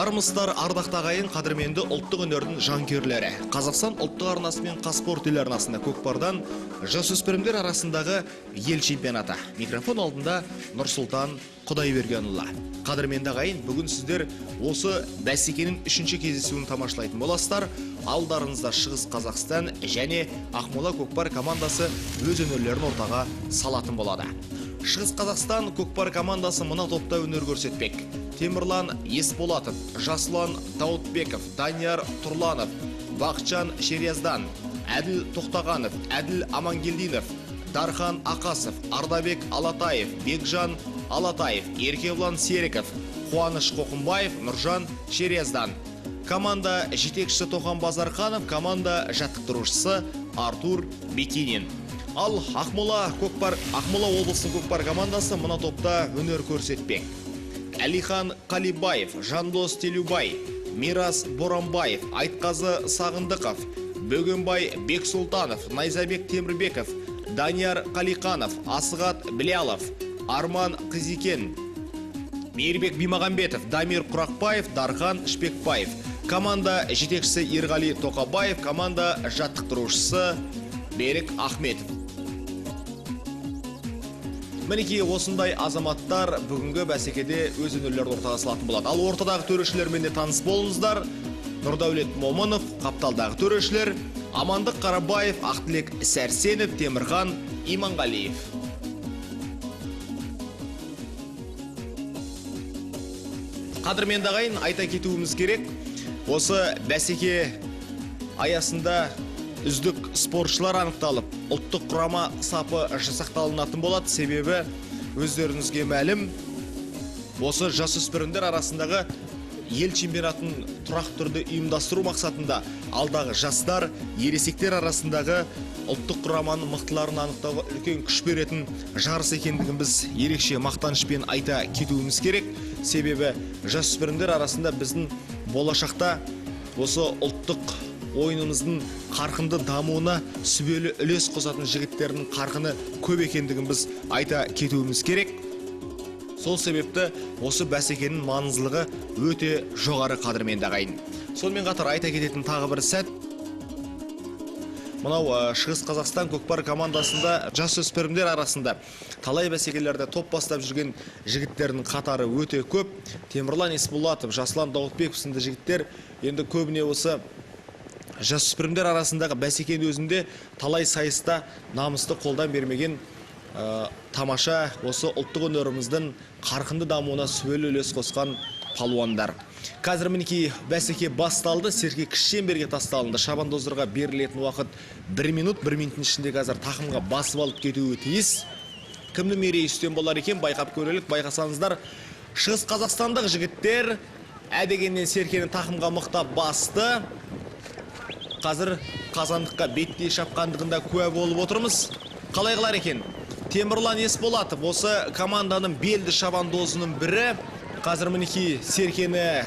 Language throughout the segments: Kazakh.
Армысыздар, ардақты ағайын, қадірменді ұлттық өнердің жанкүйерлері. Қазақстан ұлттық арнасы мен Қазспорт телеарнасында көкпардан жасөспірімдер арасындағы ел чемпионаты. Микрофон алдында Нұрсұлтан Құдайбергенұлы. Қадірменді ағайын, бүгін сіздер осы бәсекенің 3-ші кездесуін тамашалайтын боласыздар. Алдарыңызда Шығыс Қазақстан және Ақмола көкпар командасы өз өнерлерін ортаға салатын болады. Шығыс Қазақстан көкпар командасы мына топта өнер көрсетпек. Темірлан Есболатов, Жасұлан Даутбеков, Данияр Тұрланов, Бақытжан Шерияздан, Әділ Тоқтағанов, Әділ Амангелдинов, Дархан Ақасов, Ардабек Алатаев, Бекжан Алатаев, Еркебұлан Серіков, Қуаныш Қоқымбаев, Нұржан Шерияздан. Команда жетекшісі Тоқан Базарханов, команда жаттықтырушысы Артур Бекинин. Ал Ақмола облысының көкпар командасы мына топта өнер көрсетпек. Әлихан Қалибаев, Жандос Телубай, Мирас Боранбаев, Айтқазы Сағындықов, Бөгенбай Бексұлтанов, Найзабек Темірбеков, Данияр Қалиқанов, Асығат Білялов, Арман Қызикен, Мейірбек Бимағамбетов, Дамир Құрақбаев, Дархан Шпекбаев. Команда жетекшісі Ерғали Тоқабаев, команда жаттықтырушысы Берік Ахметов. Мінекей осындай азаматтар бүгінгі бәсекеде өз өнерлерін ортаға салатын болады. Ал ортадағы төрешілермен де таныс болыңыздар. Нұрдәулет Момынов, қапталдағы төрешілер Амандық Қарабаев, Ақтілек Сәрсенов, Темірхан Иманғалиев. Қадірменді ағайын, айта кетуіміз керек, осы бәсеке аясында үздік спортшылар анықталып, ұлттық құрама сапы жасақталынатын болады. Себебі өздеріңізге мәлім, осы жасөспірімдер арасындағы ел чемпионатын тұрақты түрде ұйымдастыру мақсатында алдағы жастар, ересектер арасындағы ұлттық құраманың мықтыларын анықтауға үлкен күш беретін жарыс екендігін біз ерекше мақтанышпен айта кетуіміз керек. Себебі жасөспірімдер арасында біздің болашақта осы ұлттық ойынымыздың қарқынды дамуына сүбелі үлес қосатын жігіттердің қарқыны көп екендігін біз айта кетуіміз керек. Сол себепті осы бәсекенің маңыздылығы өте жоғары, қадірменді ағайын. Сонымен қатар айта кететін тағы бір сәт, мынау Шығыс Қазақстан көкпар командасында жасөспірімдер арасында талай бәсекелерде топ бастап жүрген жігіттердің қатары өте көп. Темірлан Есболатов, Жасұлан Даутбеков сынды жігіттер енді көбіне осы жасөспірімдер арасындағы бәсекенің өзінде талай сайыста намысты қолдан бермеген тамаша осы ұлттық өнеріміздің қарқынды дамуына сүбелі үлес қосқан палуандар. Қазір мінекей бәсеке басталды, серке Кішемберге тасталынды. Шабандоздарға берілетін уақыт 1 минут, 1 минуттың ішінде қазір тақымға басып алып кетуі тиіс. Кімді мерей үстем болар екен, байқап көрелік. Байқасаңыздар, Шығыс Қазақстандық жігіттер әдегеннен серкені тақымға мықтап басты. Қазір қазандыққа беттей шапқандығында куә болып отырмыз. Қалай қылар екен? Темірлан Есболатов, осы команданың белді шабандозының бірі. Қазір мінекей серкені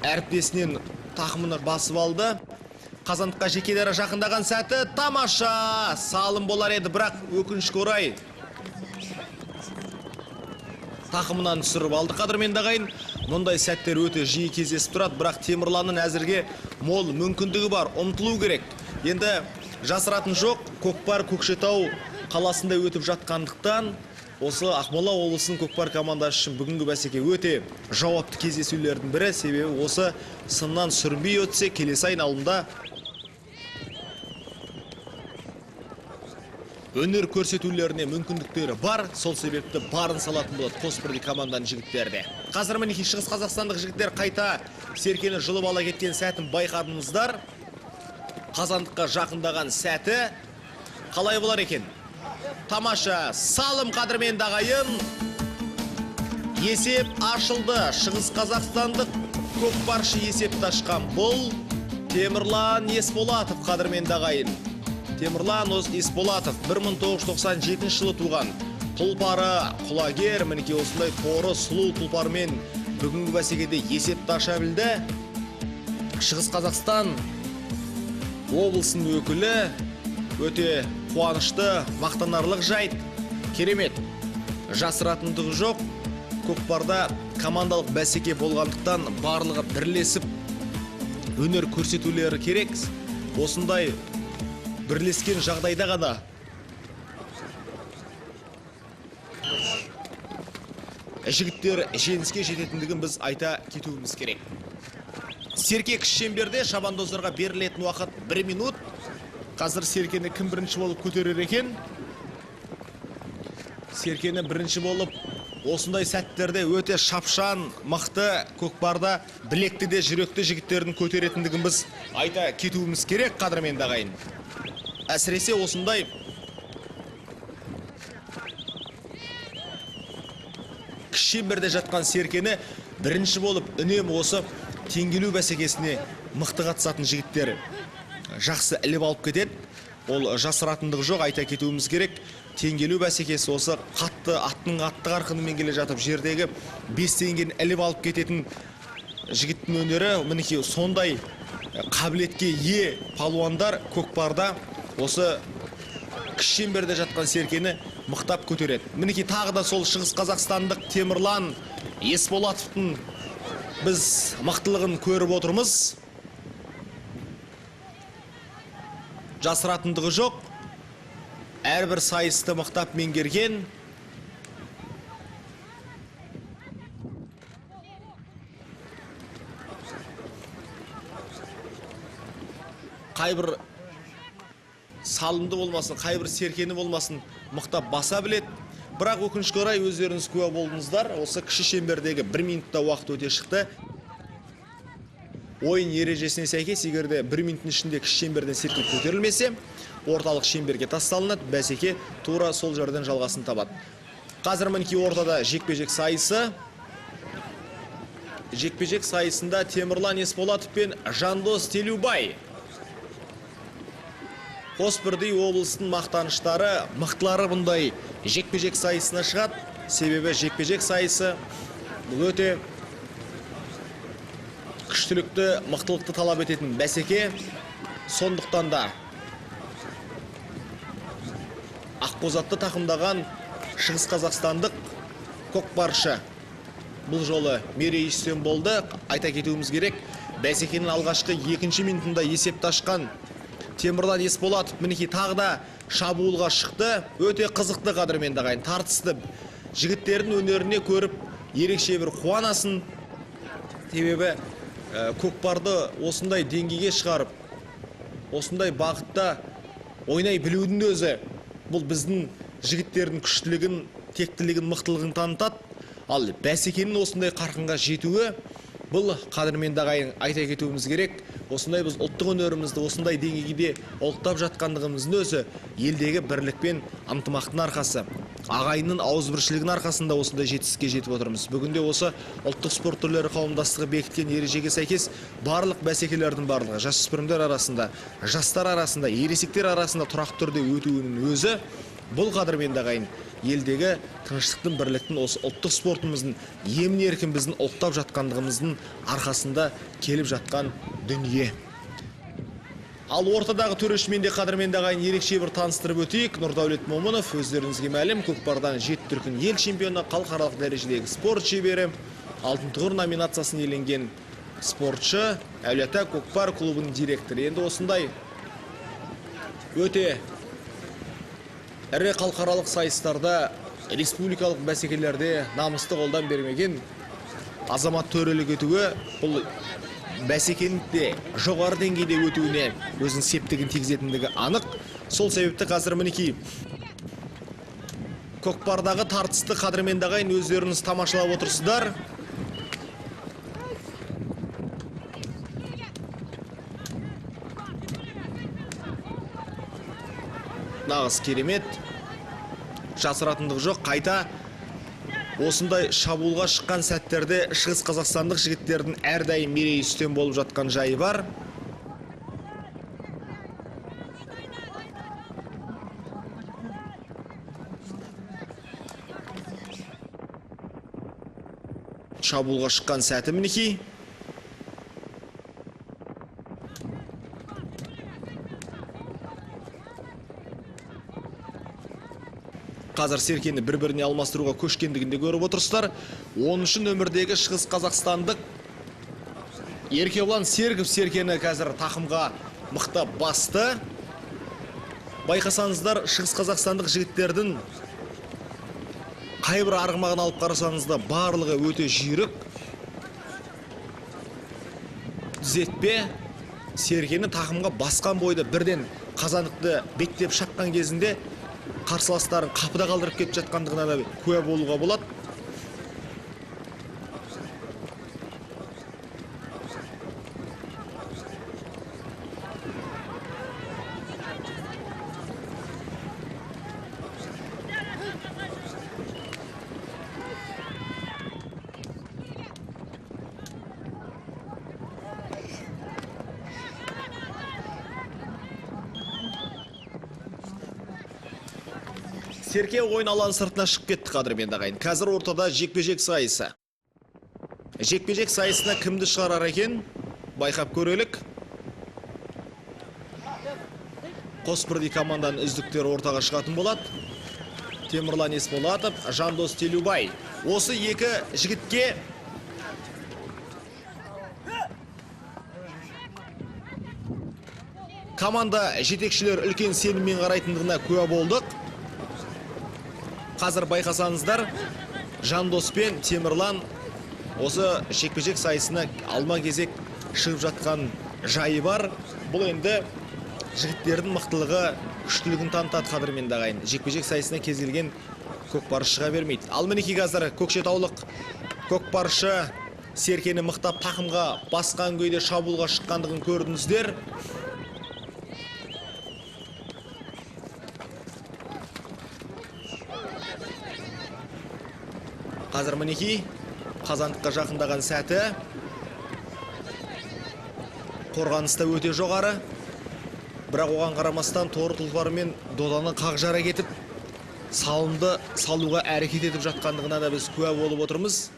әріптесінен тақымына басып алды. Қазандыққа жекелері жақындаған сәті тамаша салым болар еді, бірақ өкінішке орай тақымынан түсіріп алды. Қадірменді ағайын, мұндай сәттер өте жиі кездесіп тұрады, бірақ Темірланның әзірге мол мүмкіндігі бар, ұмтылу керек. Енді жасыратын жоқ, көкпар Көкшетау қаласында өтіп жатқандықтан, осы Ақмола облысының көкпар командасы үшін бүгінгі бәсеке өте жауапты кездесулердің бірі. Себебі осы сыннан сүрінбей өтсе, келесі айналымда өнер көрсетулеріне мүмкіндіктері бар. Сол себепті барын салатын болады қос бірдей команданың жігіттерде. Қазір мінекей Шығыс Қазақстандық жігіттер қайта серкені жұлып ала кеткен сәтін байқадыңыздар. Қазандыққа жақындаған сәті қалай болар екен? Тамаша салым, қадірменді ағайын. Есеп ашылды. Шығыс Қазақстандық көкпаршы есепті ашқан бұл Темірлан Есболатов, қадірменді ағайын. Темірлан Есболатов 1997 жылы туған. Тұлпары құлагер, мінекей осындай торы сұлу тұлпармен бүгінгі бәсекеде есепті аша білді. Шығыс Қазақстан облысының өкілі, өте қуанышты, мақтанарлық жайт. Керемет. Жасыратындығы жоқ. Көкпарда командалық бәсеке болғандықтан барлығы бірлесіп өнер көрсетулері керек. Осындай бірлескен жағдайда ғана жігіттер жеңіске жететіндігін біз айта кетуіміз керек. Серке кіші шеңберде шабандоздарға берілетін уақыт 1 минут. Қазір Серкені кім бірінші болып көтерер екен? Серкені бірінші болып осындай сәттерде өте шапшан, мықты, көкпарда білекті де жүректі жігіттердің көтеретіндігін біз айта кетуіміз керек, қадірменді ағайын. Әсіресе осындай кіші шеңберде жатқан Серкені бірінші болып үнемі осы теңгелу бәсекесіне мықты қатысатын жігіттер жақсы іліп алып кетеді. Ол жасыратындығы жоқ, айта кетуіміз керек. Теңгелу бәсекесі осы қатты аттың қатты қарқынымен келе жатып жердегі 5 теңгені іліп алып кететін жігіттің өнері. Мінекей сондай қабілетке ие палуандар көкпарда осы кіші шеңберде жатқан Серкені мықтап көтереді. Мінекей тағы да сол шығыс қазақстандық Темірлан Есболатовтың біз мықтылығын көріп отырмыз. Жасыратындығы жоқ. Әрбір сайысты мықтап меңгерген. Қайбір салымды болмасын, қайбір Серкені болмасын мықтап баса білет. Бірақ өкінішке орай өздеріңіз куә болдыңыздар. Осы кіші шеңбердегі 1 минутта уақыт өте шықты. Ойын ережесіне сәйкес, егерде 1 минуттың ішінде кіші шеңберден Серке көтерілмесе, орталық шеңберге тасталынады, бәсеке тура сол жерден жалғасын табады. Қазір мінекей ортада жекпе-жек сайысы. Жекпе-жек сайысында Темірлан Есболатов пен Жандос Телеубай. Қосбірдей облыстың мақтаныштары, мықтылары бұндай жекпе-жек сайысына шығады. Себебі жекпе-жек сайысы өте күштілікті, мықтылықты талап ететін бәсеке. Сондықтан да Ақбозатты тақымдаған шығыс қазақстандық көкпаршы бұл жолы Мерей Үстем болды. Айта кетуіміз керек, бәсекенің алғашқы 2 минутында есепті ашқан Темірлан Есболатов мінекей тағы да шабуылға шықты. Өте қызықты, қадірменді ағайын, тартысты. Жігіттердің өнеріне көріп ерекше бір қуанасын. Себебі көкпарды осындай деңгейге шығарып, осындай бағытта ойнай білудің өзі бұл біздің жігіттердің күштілігін, тектілігін, мықтылығын танытады. Ал бәсекенің осындай қарқынға жетуі бұл, қадірменді ағайын, айта кетуіміз керек. Осындай біз ұлттық өнерімізді осындай деңгейде ұлықтап жатқандығымыздың өзі елдегі бірлік пен ынтымақтың арқасы, ағайынның ауызбіршілігінің арқасында осындай жетістікке жетіп отырмыз. Бүгінде осы ұлттық спорт түрлері қауымдастығы бекіткен ережеге сәйкес барлық бәсекелердің барлығы жасөспірімдер арасында, жастар арасында, ересектер арасында тұрақты түрде өтуінің өзі бұл, қадірменді ағайын, елдегі тыныштықтың, бірліктің, осы ұлттық спортымыздың емін-еркін біздің ұлықтап жатқандығымыздың арқасында келіп жатқан дүние. Ал ортадағы төрешімен де, қадірменді ағайын, ерекше бір таныстырып өтейік. Нұрдәулет Момынов, өздеріңізге мәлім, көкпардан 7 дүркін ел чемпионы, халықаралық дәрежедегі спорт шебері, алтын тұғыр номинациясын иеленген спортшы, Әулие-Ата көкпар клубының директоры. Енді осындай өте ірі халықаралық сайыстарда, республикалық бәсекелерде намысты қолдан бермеген азамат төрелік етуі, бұл бәсекенің де жоғары деңгейде өтуіне өзінің септігін тигізетіндігі анық. Сол себепті қазір мінекей көкпардағы тартысты, қадірменді ағайын, өздеріңіз тамашалап отырсыздар. Нағыз керемет, жасыратындығы жоқ. Қайта осындай шабуылға шыққан сәттерде шығыс қазақстандық жігіттердің әрдайым Мерей Үстем болып жатқан жайы бар. Шабуылға шыққан сәті мінекей. Қазір серкені бір-біріне алмастыруға көшкендігінде көріп отырсыздар. 10-шы нөмірдегі Шығыс Қазақстандық Еркебұлан Сергов серкені қазір тақымға мықтап басты. Байқасаңыздар, Шығыс Қазақстандық жігіттердің қайбір арғымағын алып қарасаңызда барлығы өте жүйрік. Түзетпе серкені тақымға басқан бойда бірден Қазандықты беттеп шаққан кезінде қарсыластарын қапыда қалдырып кетіп жатқандығына да куә болуға болады. Серке ойын алаң сыртына шығып кетті қадірменді ағайын. Қазір ортада жекпе-жек сайысы. Жекпе-жек сайысына кімді шығарар екен? Байқап көрелік. Қос бірдей команданың үздіктері ортаға шығатын болады. Темірлан Есболатов, Жандос Телубай. Осы екі жігітке команда жетекшілер үлкен сеніммен қарайтындығына куә болдық. Қазір байқасаңыздар, Жандос пен Темірлан осы жекпе-жек сайысына алма кезек шығып жатқан жайы бар. Бұл енді жігіттердің мықтылығы, күштілігін танытады қадірменді ағайын. Жекпе-жек сайысына кез келген көкпаршы шыға бермейді. Ал мінекей қазір көкшетаулық көкпаршы серкені мықтап тақымға басқан күйде шабуылға шыққандығын көрдіңіздер. Қазір мінекей Қазандыққа жақындаған сәті. Қорғаныста өте жоғары. Бірақ оған қарамастан торы тұлпарымен доданы қақ жара кетіп, салымды салуға әрекет етіп жатқандығына да біз куә болып отырмыз.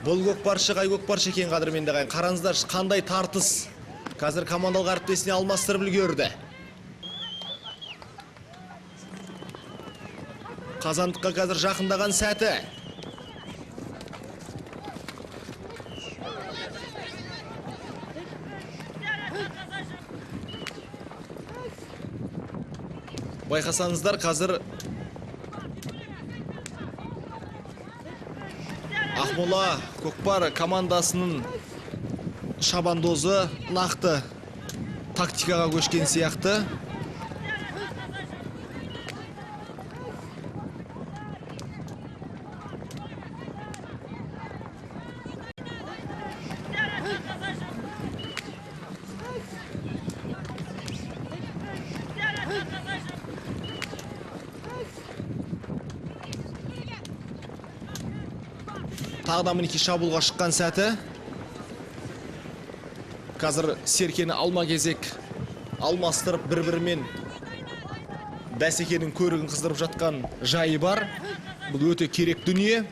Бұл көкпаршы қай көкпаршы екен қадірменді ағайын. Қараңыздар, қандай тартыс. Қазір командалық әріптесіне алмастырып үлгерді. Қазандыққа қазір жақындаған сәті. Байқасаңыздар, қазір Ақмола көкпар командасының шабандозы нақты тактикаға көшкен сияқты. Тағда мінекей шабуылға шыққан сәті. Қазір серкені алма кезек алмастырып бір-бірімен бәсекенің көрігін қыздырып жатқан жайы бар. Бұл өте керек дүние.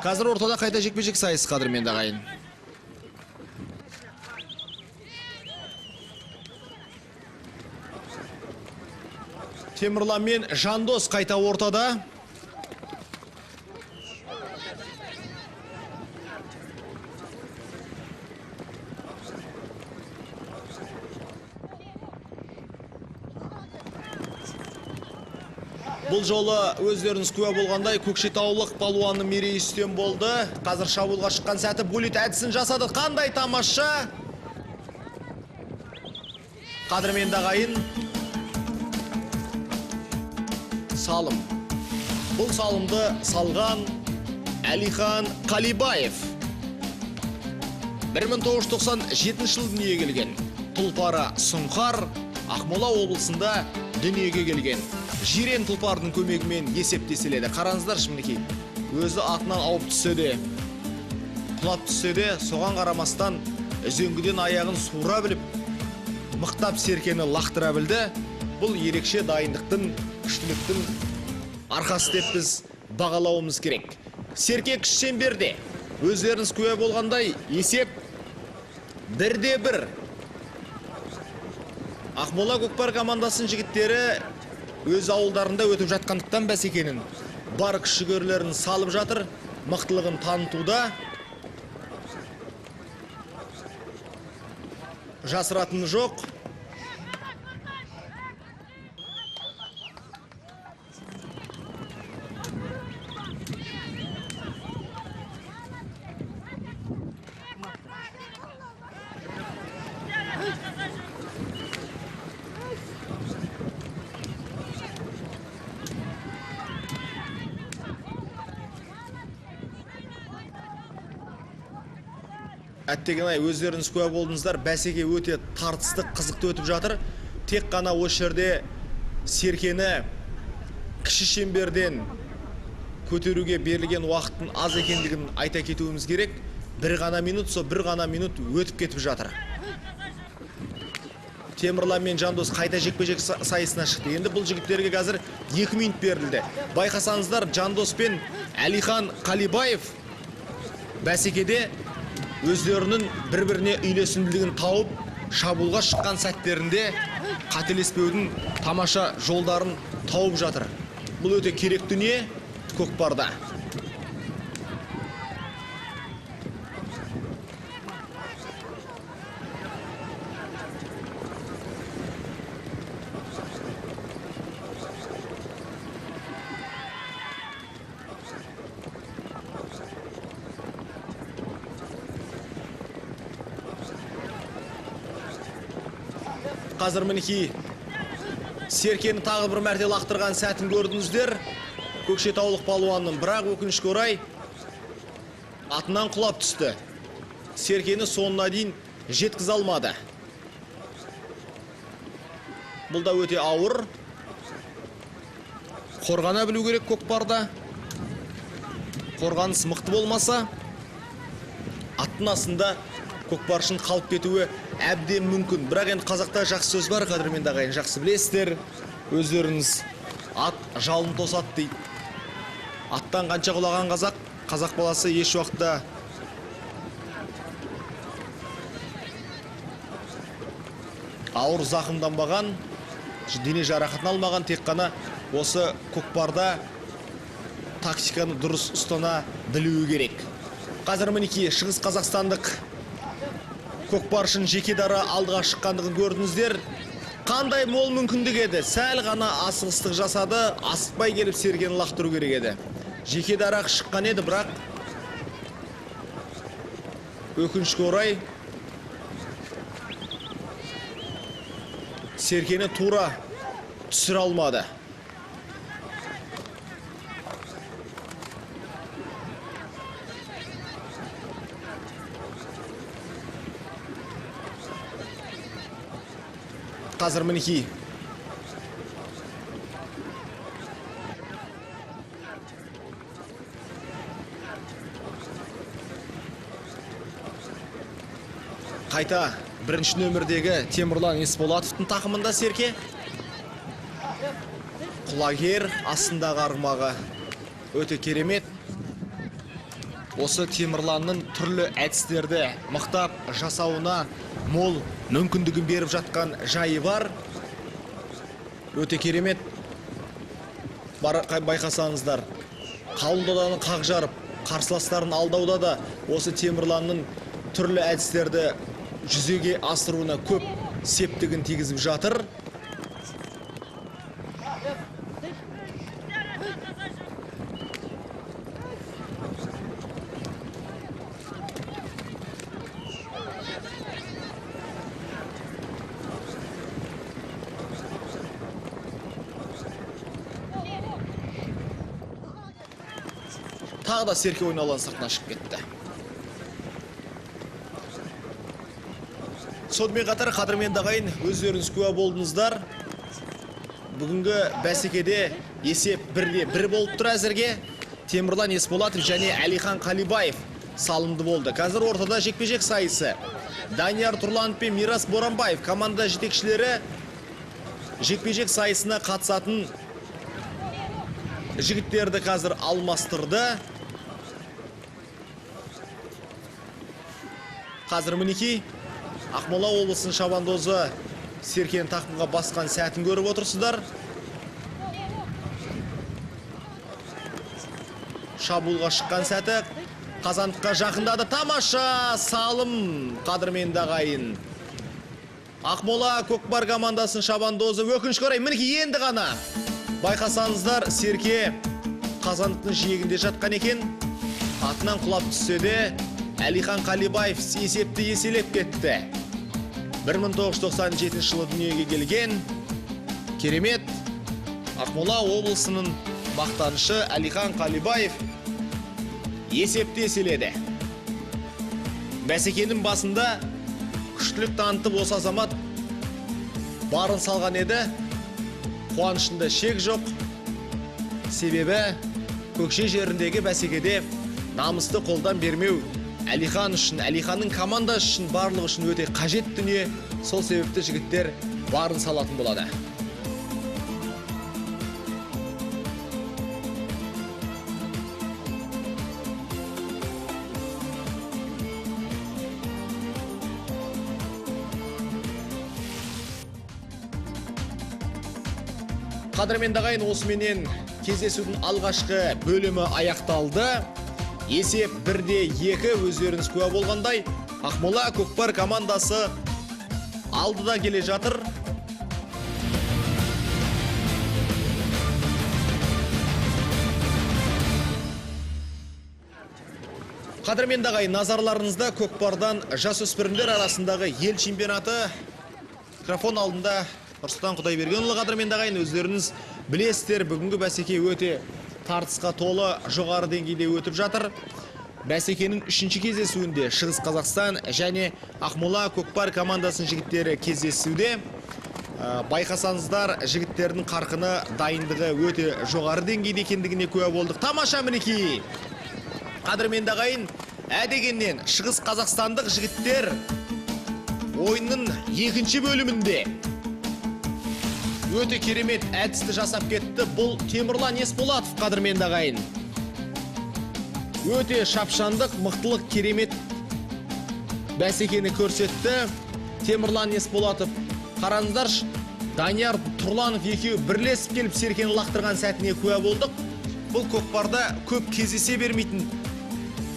Қазір ортада қайта жекпе-жек сайысы қадірменді ағайын. Темірлан мен Жандос қайта ортада. Бұл жолы өздеріңіз куә болғандай көкшетаулық палуанның мерейі үстем болды. Қазір шабуылға шыққан сәті булит әдісін жасады. Қандай тамаша! Қадірменді ағайын. Салым. Бұл салымды салған Әлихан Қалибаев. 1997 жыл дүниеге келген. Тұлпары Сұңқар, Ақмола облысында дүниеге келген. Жирен тұлпардың көмегімен есептеселеді. Қараңыздар мінекей. Өзі атынан ауып түссе де, құлап түссе де, соған қарамастан үзеңгіден аяғын суыра біліп, мықтап серкені лақтыра білді. Бұл ерекше дайындықтың, күштіліктің арқасы деп біз бағалауымыз керек. Серке кіші шеңберде. Өздеріңіз куә болғандай, есеп 1-1. Ақмола көкпар командасының жігіттері өз ауылдарында өтіп жатқандықтан бәсекенің бар күш-жігерлерін салып жатыр, мықтылығын танытуда. Жасыратыны жоқ. Әттеген-ай, өздеріңіз куә болдыңыздар, бәсеке өте тартысты, қызықты өтіп жатыр. Тек қана осы жерде Серкені кіші шеңберден көтеруге берілген уақыттың аз екендігін айта кетуіміз керек. Бір ғана минут өтіп кетіп жатыр. Темірлан мен Жандос қайта жекпе-жек сайысына шықты. Енді бұл жігіттерге қазір 2 минут берілді. Байқасаңыздар, Жандос пен Әлихан Қалибаев бәсекеде өздерінің бір-біріне үйлесімділігін тауып, шабуылға шыққан сәттерінде қателеспеудің тамаша жолдарын тауып жатыр. Бұл өте керек дүние көкпарда. Қазір мінеки Серкені тағы бір мәрте лақтырған сәтін көрдіңіздер. Көкшетаулық палуанның, бірақ өкінішке орай атынан құлап түсті. Серкені соңына дейін жеткізе алмады. Бұл да өте ауыр. Қорғана білу керек көкпарда. Қорғаныс мықты болмаса, аттың астында көкпаршын қалып кетуі әбден мүмкін. Бірақ енді қазақта жақсы сөз бар, қадірменді ағайын, жақсы білесіздер. Өздеріңіз ат жалын тосады дейді. Аттан қанша құлаған қазақ баласы еш уақытта ауыр зақымданбаған, дене жарақатын алмаған, тек қана осы көкпарда тактиканы дұрыс ұстана білуі керек. Қазір мінеки шығыс қазақстандық көкпаршын жеке дара алдыға шыққандығын көрдіңіздер. Қандай мол мүмкіндік еді. Сәл ғана асығыстық жасады, асықпай келіп Серкені лақтыру керек еді. Жеке дара шыққан еді, бірақ өкінішке орай Серкені тура түсіре алмады. Қазір мінеки қайта бірінші нөмірдегі Темірлан Есболатовтың тақымында Серке. Құлагер астындағы арғымағы өте керемет. Осы Темірланның түрлі әдістерді мықтап жасауына мол мүмкіндігін беріп жатқан жайы бар. Өте керемет. Байқасаңыздар, қалың доданы қақ жарып, қарсыластарын алдауда да осы Темірланның түрлі әдістерді жүзеге асыруына көп септігін тигізіп жатыр. Тағы да Серке ойналан сыртына шығып кетті. Сонымен қатар, қадірменді ағайын, өздеріңіз куә болдыңыздар. Бүгінгі бәсекеде есеп 1-1 болып тұр әзірге. Темірлан Есболатов және Әлихан Қалибаев салынды болды. Қазір ортада жекпе-жек сайысы. Данияр Тұрланов пен Мирас Боранбаев команда жетекшілері жекпе-жек сайысына қатысатын жігіттерді қазір алмастырды. Қазір мінекей Ақмола облысының шабандозы Серкені тақымға басқан сәтін көріп отырсыздар. Шабуылға шыққан сәті қазандыққа жақындады. Тамаша салым, қадірменді ағайын. Ақмола көкпар командасының шабандозы өкінішке орай мінекей енді ғана байқасаңыздар, Серке қазандықтың жиегінде жатқан екен. Атынан құлап түссе де Әлихан Қалибаев есепті еселеп кетті. 1997 жылы дүниеге келген керемет Ақмола облысының мақтанышы Әлихан Қалибаев есепті еселеді. Бәсекенің басында күштілік танытып осы азамат барын салған еді. Қуанышында шек жоқ. Себебі көкше жеріндегі бәсекеде намысты қолдан бермеу Әлихан үшін, Әлиханның командасы үшін, барлығы үшін өте қажет дүние. Сол себепті жігіттер барын салатын болады. Қадірменді ағайын, осыменен кездесудің алғашқы бөлімі аяқталды. Есеп 1-2, өздеріңіз куә болғандай, Ақмола көкпар командасы алдыда келе жатыр. Қадірменді ағайын, назарларыңызда көкпардан жасөспірімдер арасындағы ел чемпионаты. Микрофон алдында Нұрсұлтан Құдайбергенұлы. Қадірменді ағайын, өздеріңіз білесіздер, бүгінгі бәсеке өте тартысқа толы, жоғары деңгейде өтіп жатыр. Бәсекенің 3-ші кездесуінде Шығыс Қазақстан және Ақмола көкпар командасының жігіттері кездесуде. Байқасаңыздар, жігіттердің қарқыны, дайындығы өте жоғары деңгейде екендігіне куә болдық. Тамаша мінекей. Қадірменді ағайын, әдегеннен Шығыс Қазақстандық жігіттер ойынның 2-ші бөлімінде өте керемет әдісті жасап кетті. Бұл Темірлан Есболатов, қадірменді ағайын. Өте шапшандық, мықтылық, керемет бәсекені көрсетті. Темірлан Есболатов. Қараңыздар, Данияр Тұрланов екеуі бірлесіп келіп Серкені лақтырған сәтіне куә болдық. Бұл көкпарда көп кездесе бермейтін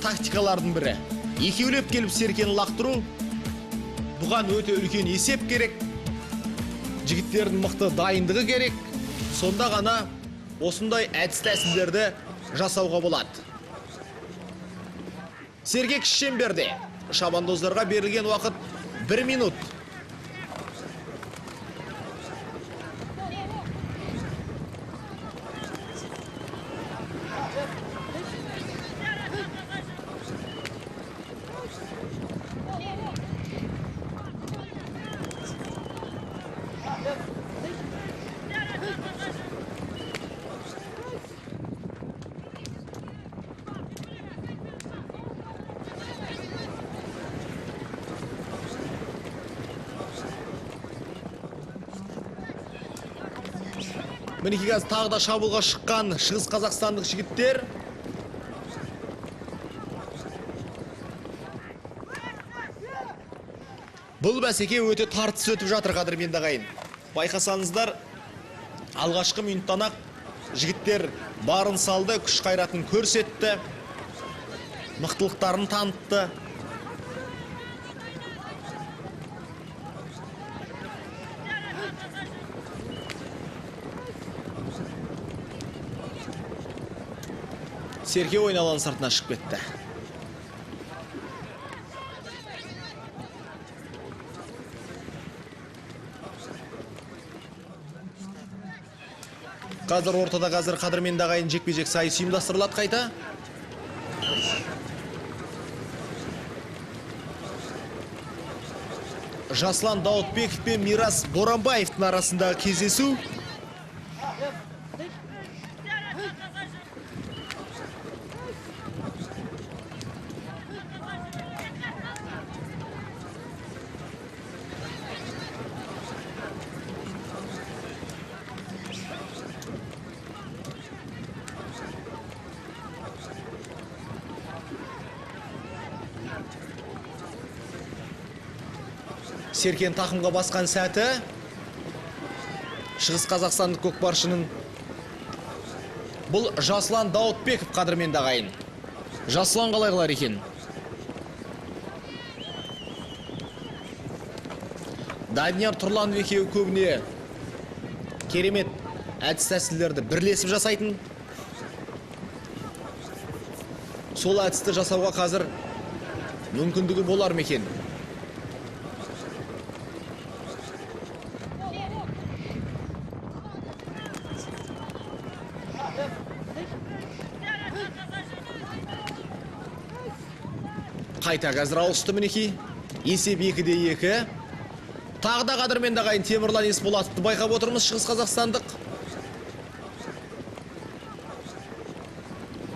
тактикалардың бірі. Екеулеп келіп Серкені лақтыру. Бұған өте үлкен есеп керек. Жігіттердің мықты дайындығы керек. Сонда ғана осындай әдіс-тәсілдерді жасауға болады. Сергек Шемберде. Шабандоздарға берілген уақыт 1 минут. Мінекей қазір тағы да шабуылға шыққан Шығыс Қазақстандық жігіттер. Бұл бәсеке өте тартыс өтіп жатыр, қадірменді ағайын. Байқасаңыздар, алғашқы минуттан ақ жігіттер барын салды, күш қайратын көрсетті, мықтылықтарын танытты. Серке ойын алаң сыртына шығып кетті. Қазір ортада қадірменді ағайын жекпе-жек сайыс ұйымдастырылады қайта. Жаслан Даутбеков пен Мирас Боранбаевтың арасындағы кездесу. Серкен тақымға басқан сәті. Шығыс Қазақстандық көкпаршының бұл Жаслан Даутбеков, қадірменді ағайын. Жаслан қалай қылар екен? Данияр Тұрланов екеуі көбіне керемет әдіс-тәсілдерді бірлесіп жасайтын. Сол әдісті жасауға қазір мүмкіндігі болар ма екен? Қайта қазір ауысты мінеки. Есеп 2-2. Тағы да қадірменді ағайын Темірлан Есболатовты байқап отырмыз, Шығыс Қазақстандық.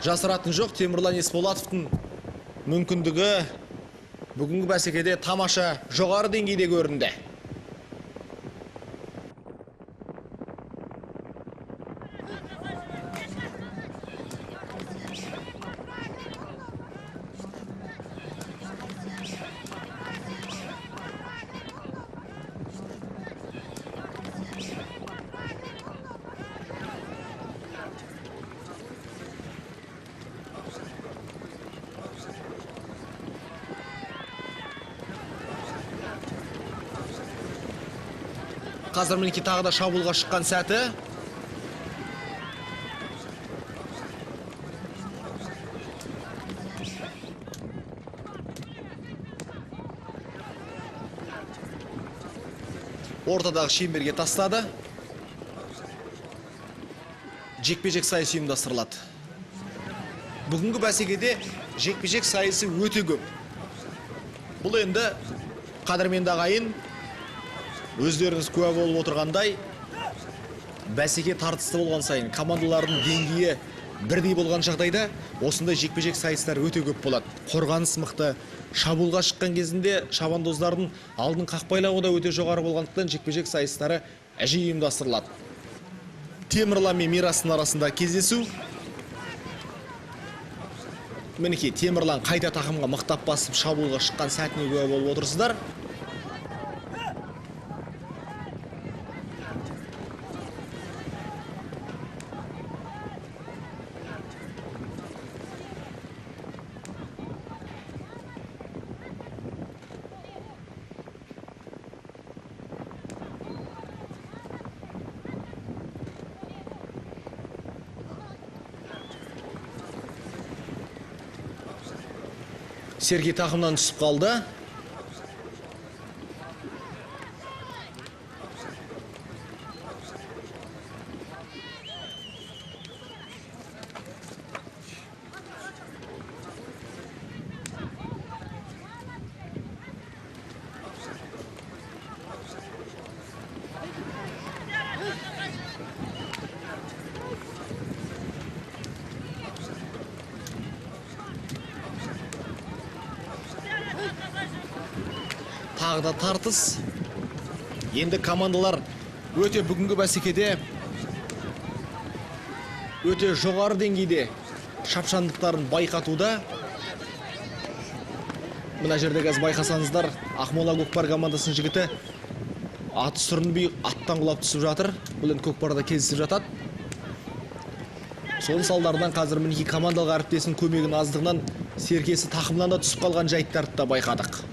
Жасыратын жоқ, Темірлан Есболатовтың мүмкіндігі бүгінгі бәсекеде тамаша жоғары деңгейде көрінді. Қазір мінеки тағы да шабуылға шыққан сәті. Ортадағы шеңберге тастады. Жекпе-жек сайысы ұйымдастырылады. Бүгінгі бәсекеде жекпе-жек сайысы өте көп. Бұл енді қадірменді ағайын, өздеріңіз куә болып отырғандай, бәсеке тартысты болған сайын командалардың деңгейі бірдей болған жағдайда осындай жекпе-жек сайыстар өте көп болады. Қорғаныс мықты, шабуылға шыққан кезінде шабандоздардың алдын қақпайлауы да өте жоғары болғандықтан жекпе-жек сайыстары жиі ұйымдастырылады. Темірлан мен Мирастың арасында кездесу. Мінеки Темірлан қайта тақымға мықтап басып шабуылға шыққан сәтіне куә болып отырсыздар. Сергей тақымнан түсіп қалды. Тағы да тартыс. Енді командалар өте бүгінгі бәсекеде өте жоғары деңгейде шапшаңдықтарын байқатуда. Мына жерде қазір байқасаңыздар, Ақмола көкпар командасының жігіті аты сүрінбей аттан құлап түсіп жатыр. Бұл енді көкпарда кездесіп жатады. Соның салдарынан қазір мінеки командалық әріптесінің көмегінің аздығынан серкесі тақымнан да түсіп қалған жайттарды да байқадық.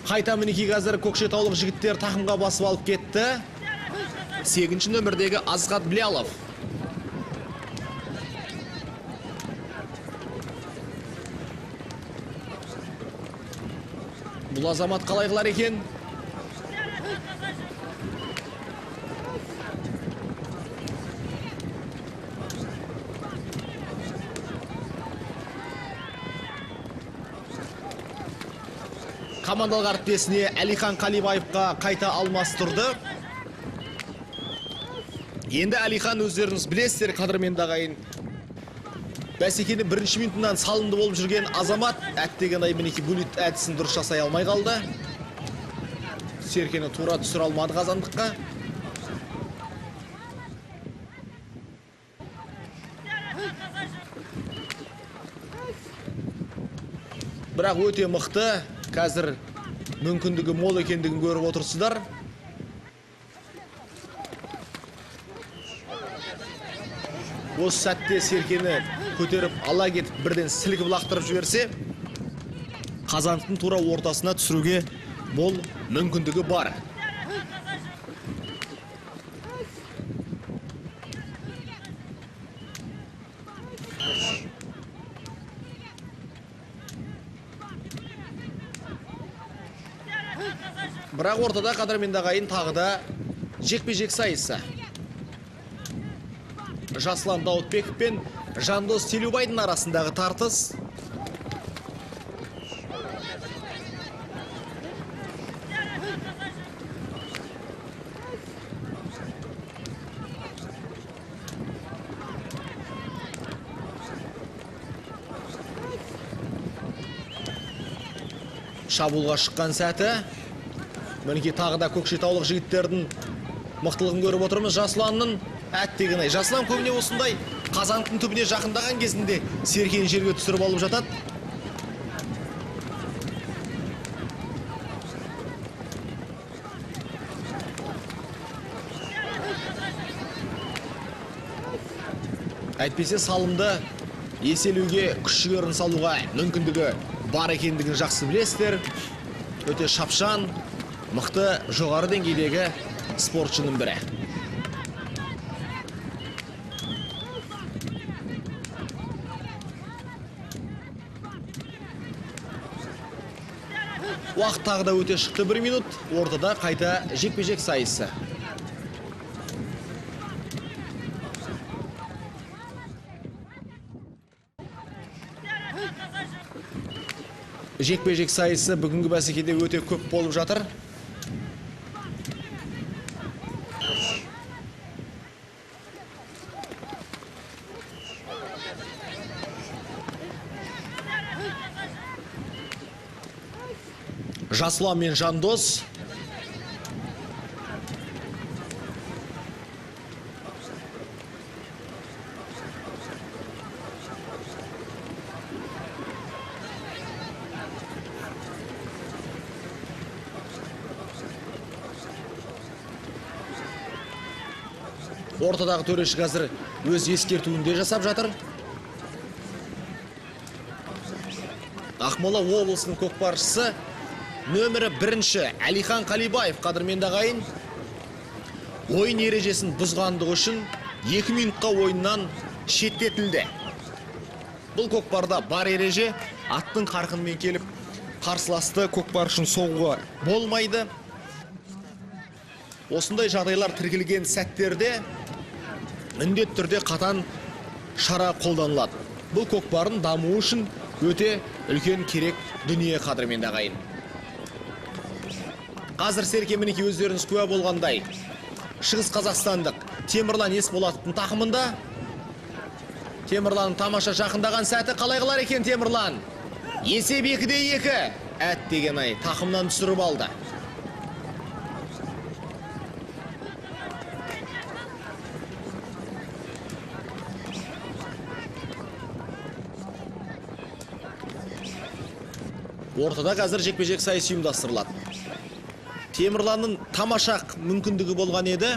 Қайта мінеки қазір көкшетаулық жігіттер тақымға басып алып кетті. 8-ші нөмірдегі Азғат Білялов. Бұл азамат қалай қылар екен? командалық әріптесіне Әлихан Қалибаевқа қайта алмастырды. Енді Әлихан, өздеріңіз білесіздер, қадірменді ағайын, бәсекенің бірінші минутынан салынды болып жүрген азамат әттеген мінеки бөлет әдісін дұрыс жасай алмай қалды. Серкені тура түсіре алмады қазандыққа. Бірақ өте мықты, қазір мүмкіндігі мол екендігін көріп отырсыздар. Осы сәтте серкені көтеріп ала кетіп, бірден сілкіп лақтырып жіберсе, қазандықтың тура ортасына түсіруге мол мүмкіндігі бар. Бірақ ортада қадірменді ағайын тағы да жекпе-жек сайысы. Жасұлан Дауытбеков пен Жандос Телеубайдың арасындағы тартыс. Шабуылға шыққан сәті. Мінеки тағы да көкшетаулық жігіттердің мықтылығын көріп отырмыз. Жасұланның әттегені. Жасұлан көбіне осындай қазандықтың түбіне жақындаған кезінде серкені жерге түсіріп алып жатады. Әйтпесе салымды еселеуге күш-жігерін салуға мүмкіндігі бар екендігін жақсы білесіздер. Өте шапшан, мықты, жоғары деңгейдегі спортшының бірі. Уақыт тағы да өте шықты, 1 минут. Ортада қайта жекпе-жек сайысы. Жекпе-жек сайысы бүгінгі бәсекеде өте көп болып жатыр. Жасұлан мен Жандос. Ортадағы төреші қазір өз ескертуінде жасап жатыр. Ақмола облысының көкпаршысы нөмірі 1-ші Әлихан Қалибаев, қадірменді ағайын, ойын ережесін бұзғандығы үшін 2 минутқа ойыннан шеттетілді. Бұл көкпарда бар ереже, аттың қарқынымен келіп қарсыласты көкпаршын соғуға болмайды. Осындай жағдайлар тіркелген сәттерде міндетті түрде қатаң шара қолданылады. Бұл көкпардың дамуы үшін өте үлкен керек дүние, қадірменді ағайын. Қазір серке мінеки өздеріңіз куә болғандай, Шығыс Қазақстандық Темірлан Есболатовтың тақымында. Темірланның тамаша жақындаған сәті қалай қылар екен Темірлан? Есеп 2-2. Әттеген ай, тақымнан түсіріп алды. Ортада қазір жекпе-жек сайысы ұйымдастырылады. Темірланның тамашақ мүмкіндігі болған еді.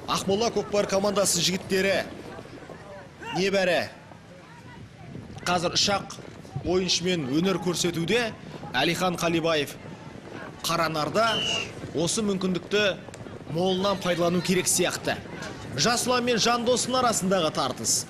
Ақмола көкпар командасы жігіттері небәрі қазір ұшақ ойыншымен өнер көрсетуде. Әлихан Қалибаев Қаранарда осы мүмкіндікті молынан пайдалану керек сияқты. Жасұлан мен Жандостың арасындағы тартыс.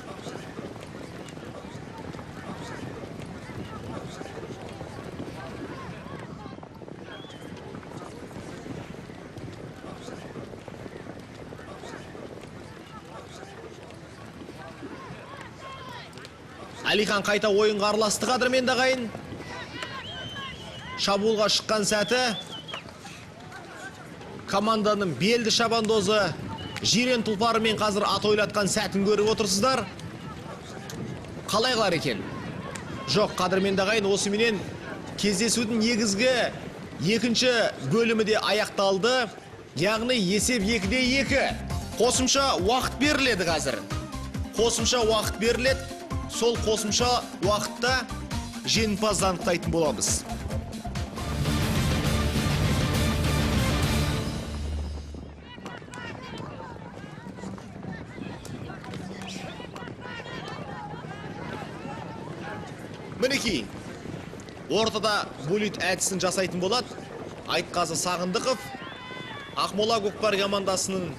Әлихан қайта ойынға араласты, қадірменді ағайын. шабуылға шыққан сәті команданың белді шабандозы жирен тұлпарымен қазір ат ойлатқан сәтін көріп отырсыздар. Қалай қылар екен? Жоқ, қадірменді ағайын, осыменен кездесудің негізгі екінші бөлімі де аяқталды. Яғни есеп 2-2. Қосымша уақыт беріледі қазір. Қосымша уақыт беріледі. Сол қосымша уақытта жеңімпазды анықтайтын боламыз. Мінекей, ортада булит әдісін жасайтын болады. Айтқазы Сағындықов, Ақмола көкпар командасының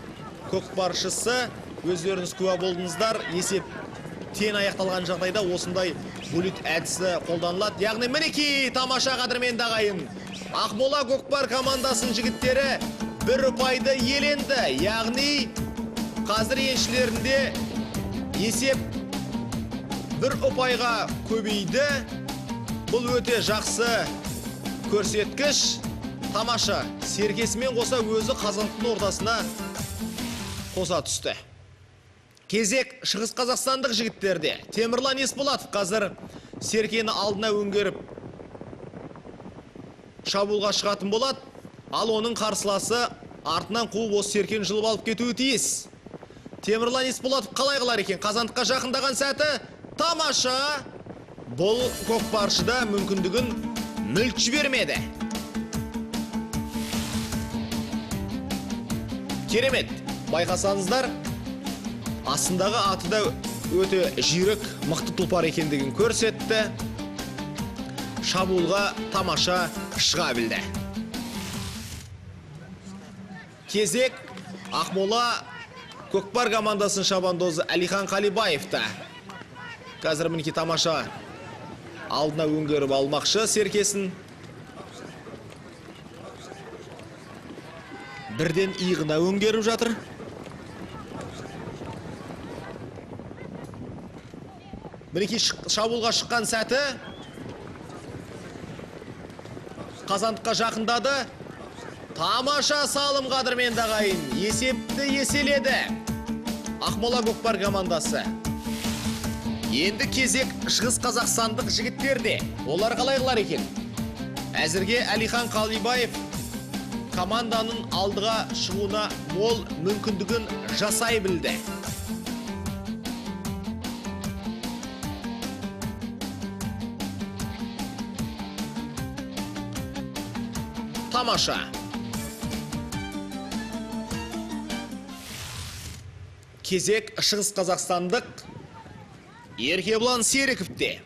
көкпаршысы. Өздеріңіз куә болдыңыздар. Есеп тең аяқталған жағдайда осындай булит әдісі қолданылады. Яғни мінекей, тамаша қадірменді ағайын. Ақмола көкпар командасының жігіттері бір ұпайды иеленді. Яғни қазір еншілерінде есеп бір ұпайға көбейді. Бұл өте жақсы көрсеткіш. Тамаша, серкесімен қоса өзі Қазандықтың ортасына қоса түсті. Кезек Шығыс Қазақстандық жігіттерде. Темірлан Есболатов қазір серкені алдына өңгеріп шабуылға шығатын болады. Ал оның қарсыласы артынан қуып осы серкені жұлып алып кетуі тиіс. Темірлан Есболатов қалай қылар екен? Қазандыққа жақындаған сәті тамаша. Бұл көкпаршыда мүмкіндігін мүлт жібермеді. Керемет, байқасаңыздар, астындағы аты да өте жүйрік, мықты тұлпар екендігін көрсетті. Шабуылға тамаша шыға білді. Кезек Ақмола көкпар командасының шабандозы Әлихан Қалибаевта. Қазір мінеки тамаша алдына өңгеріп алмақшы серкесін. Бірден иығына өңгеріп жатыр. Мінеки шабуылға шыққан сәті Қазандыққа жақындады. Тамаша салым қадірменді ағайын. Есепті еселеді Ақмола көкпар командасы. Енді кезек Шығыс Қазақстандық жігіттерде. Олар қалай қылар екен? Әзірге Әлихан Қалибаев команданың алдыға шығуына мол мүмкіндігін жасай білді. Тамаша. Кезек Шығыс Қазақстандық Еркебұлан Серіковте.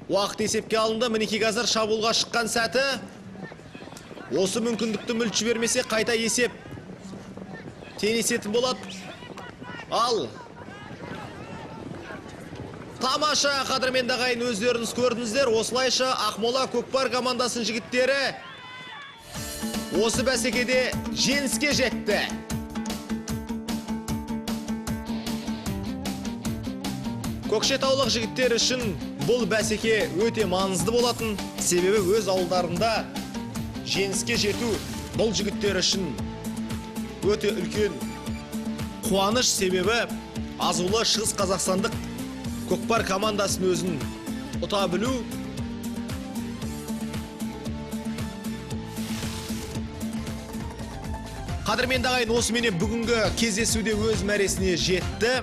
Уақыт есепке алынды. Мінеки қазір шабуылға шыққан сәті. Осы мүмкіндікті мүлт жібермесе қайта есеп теңесетін болады. Ал тамаша қадірменді ағайын, өздеріңіз көрдіңіздер. Осылайша Ақмола көкпар командасының жігіттері осы бәсекеде жеңіске жетті. Көкшетаулық жігіттер үшін бұл бәсеке өте маңызды болатын. Себебі өз ауылдарында жеңіске жету бұл жігіттер үшін өте үлкен қуаныш. Себебі азулы Шығыс Қазақстандық көкпар командасын өзін ұта білу қадірменді ағайын, осыменен бүгінгі кездесуде өз мәресіне жетті.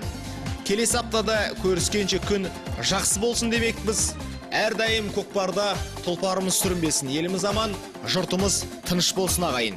Келесі аптада көріскенше күн жақсы болсын демекпіз. Әрдайым көкпарда тұлпарымыз сүрінбесін. Еліміз аман, жұртымыз тыныш болсын ағайын.